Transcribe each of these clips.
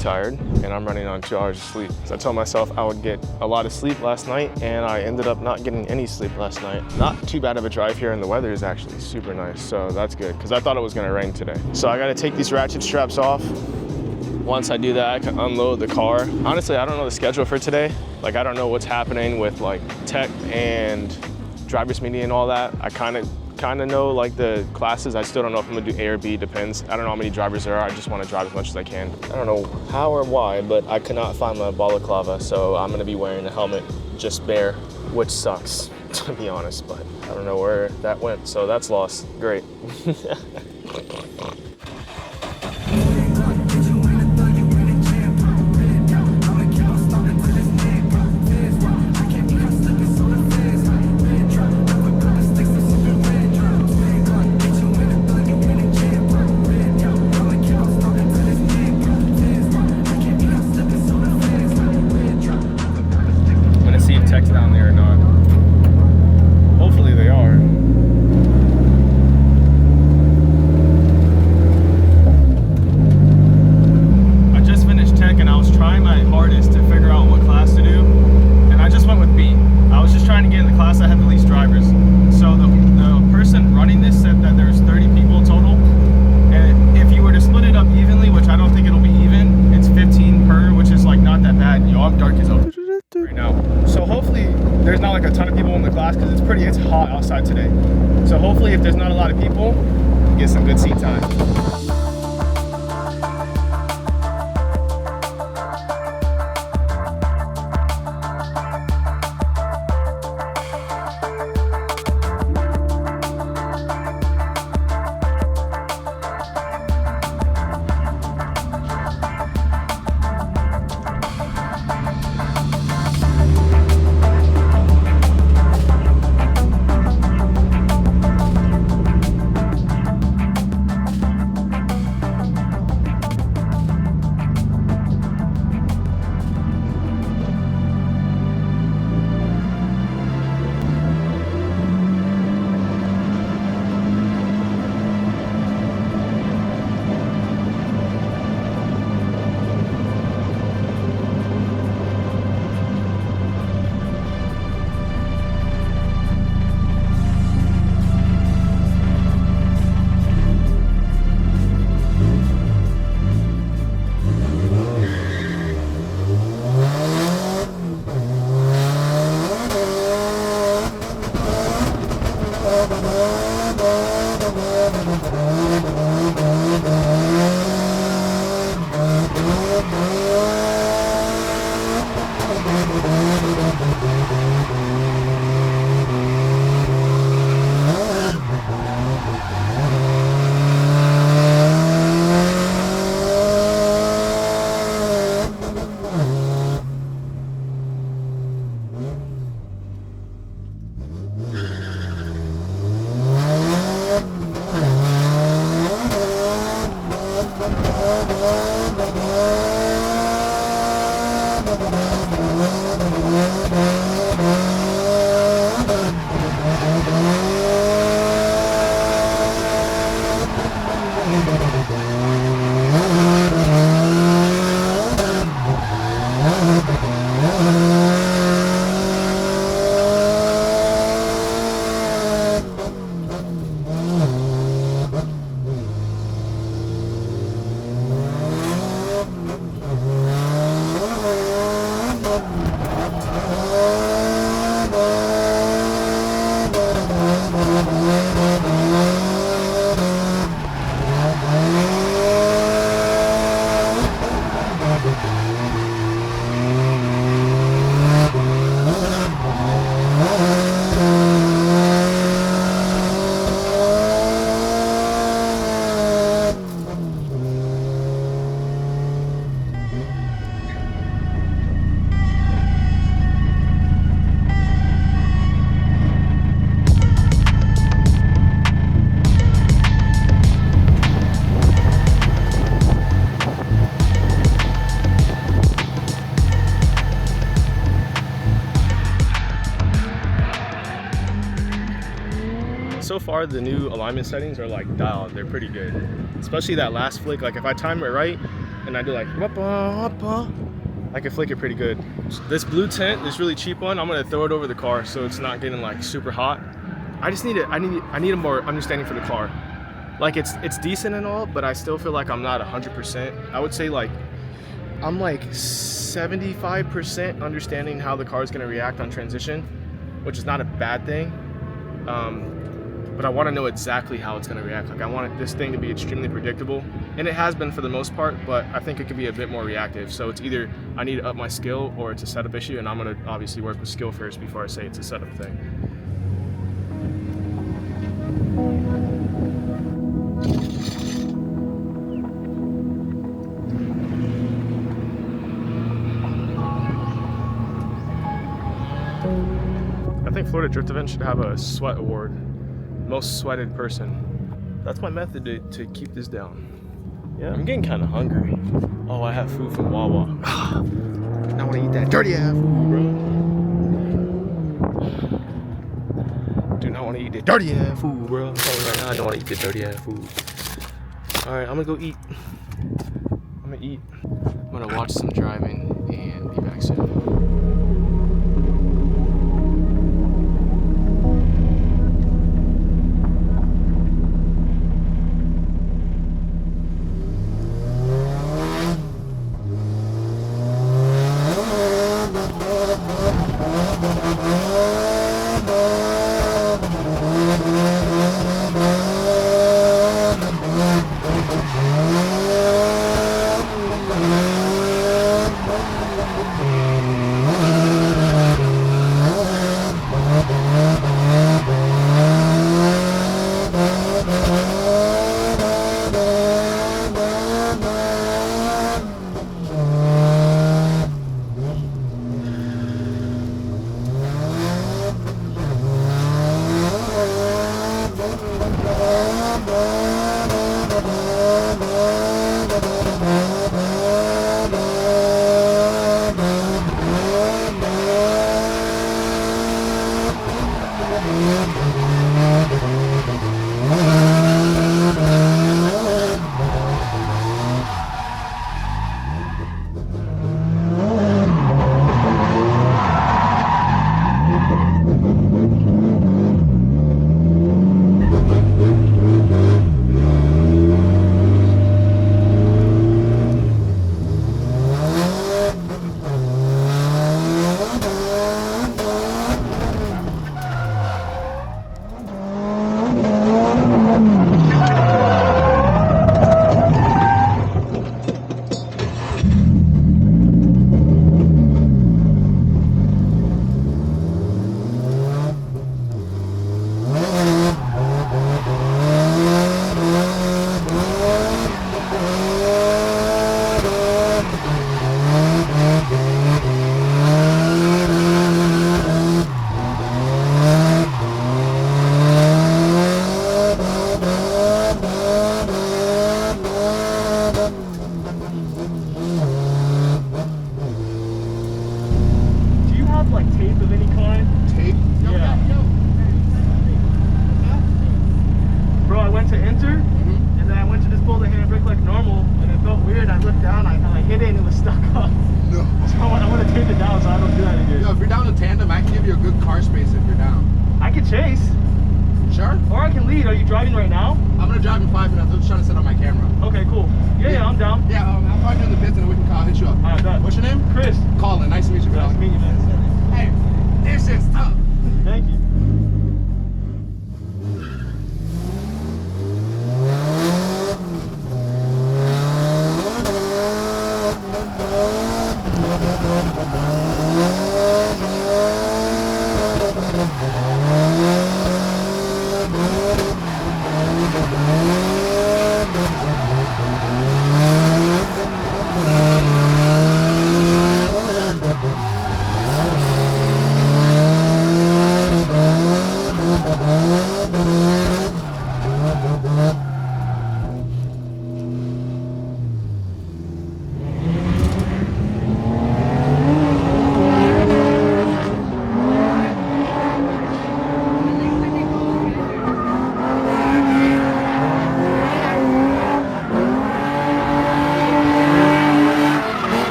tired and I'm running on 2 hours of sleep. So I told myself I would get a lot of sleep last night, and I ended up not getting any sleep last night. Not too bad of a drive here, and the weather is actually super nice, so that's good, because I thought it was gonna rain today. So I gotta take these ratchet straps off. Once I do that, I can unload the car. Honestly, I don't know the schedule for today. Like, I don't know what's happening with like tech and driver's meeting and all that. I kind of know like the classes. I still don't know if I'm gonna do A or B, depends. I don't know how many drivers there are. I just want to drive as much as I can. I don't know how or why, but I could not find my balaclava, so I'm gonna be wearing a helmet just bare, which sucks, to be honest, but I don't know where that went, so that's lost. Great. Down there or not. Hopefully they are. I just finished tech and I was trying my hardest to figure out what class to do, and I just went with B. I was just trying to get in the class that had the least drivers. So the person running this said that there's 30 people total, and if you were to split it up evenly, which I don't think it'll be even, it's 15 per, which is like not that bad. Yo, I'm dark as hell right now. So hopefully there's not like a ton of people in the class, because it's hot outside today. So hopefully if there's not a lot of people, you get some good seat time. So far the new alignment settings are like dialed, they're pretty good. Especially that last flick, like if I time it right and I do like I can flick it pretty good. This blue tint, this really cheap one, I'm gonna throw it over the car so it's not getting like super hot. I just need it. I need a more understanding for the car. Like it's decent and all, but I still feel like I'm not 100%. I would say like I'm like 75% understanding how the car is gonna react on transition, which is not a bad thing. But I want to know exactly how it's going to react. Like I want this thing to be extremely predictable, and it has been for the most part, but I think it could be a bit more reactive. So it's either I need to up my skill or it's a setup issue, and I'm going to obviously work with skill first before I say it's a setup thing. I think Florida Drift Event should have a sweat award. Most sweated person. That's my method to keep this down. Yeah, I'm getting kind of hungry. Oh, I have food from WAWA. I want to eat that dirty ass food, bro. Do not want to eat the dirty ass food, bro. I'm telling you right now, I don't want to eat the dirty ass food. All right, I'm gonna go eat. I'm gonna eat. I'm gonna watch some driving and be back soon. Tandem, I can give you a good car space if you're down. I can chase. Sure? Or I can lead. Are you driving right now? I'm gonna drive in 5 minutes. I'm just trying to set up my camera. Okay, cool. Yeah, I'm down. Yeah, I'll probably do the pits and we can call, hit you up. Alright, done. What's your name? Chris. Colin. Nice to meet you, Nice to meet you, man. Hey, this is tough. Thank you.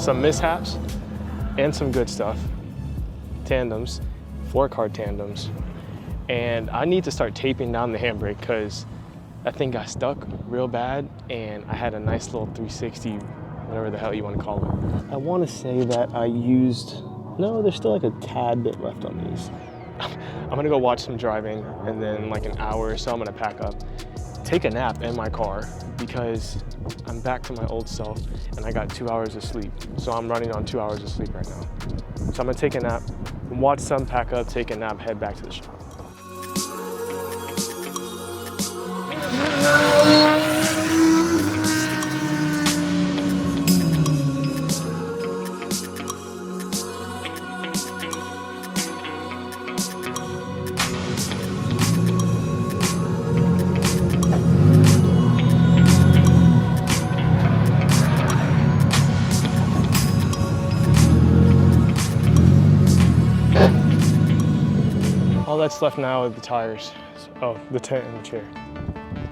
some mishaps and some good stuff. Tandems, 4-car tandems. And I need to start taping down the handbrake because that thing got stuck real bad and I had a nice little 360, whatever the hell you want to call it. I want to say that I used, no, there's still like a tad bit left on these. I'm gonna go watch some driving and then like an hour or so I'm gonna pack up, take a nap in my car because I'm back to my old self and I got 2 hours of sleep. So I'm running on 2 hours of sleep right now. So I'm gonna take a nap, watch some, pack up, take a nap, head back to the shop. All that's left now are the tires. Oh, the tent and the chair.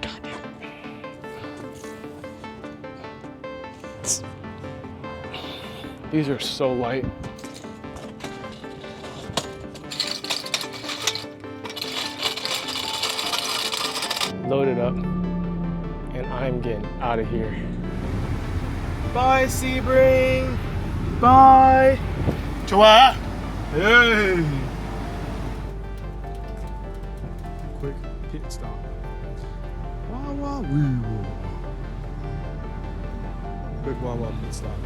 God damn it. These are so light. Load it up, and I'm getting out of here. Bye, Sebring. Bye. WAWA. Hey. Quick pit stop. WAWA. Quick WAWA pit stop.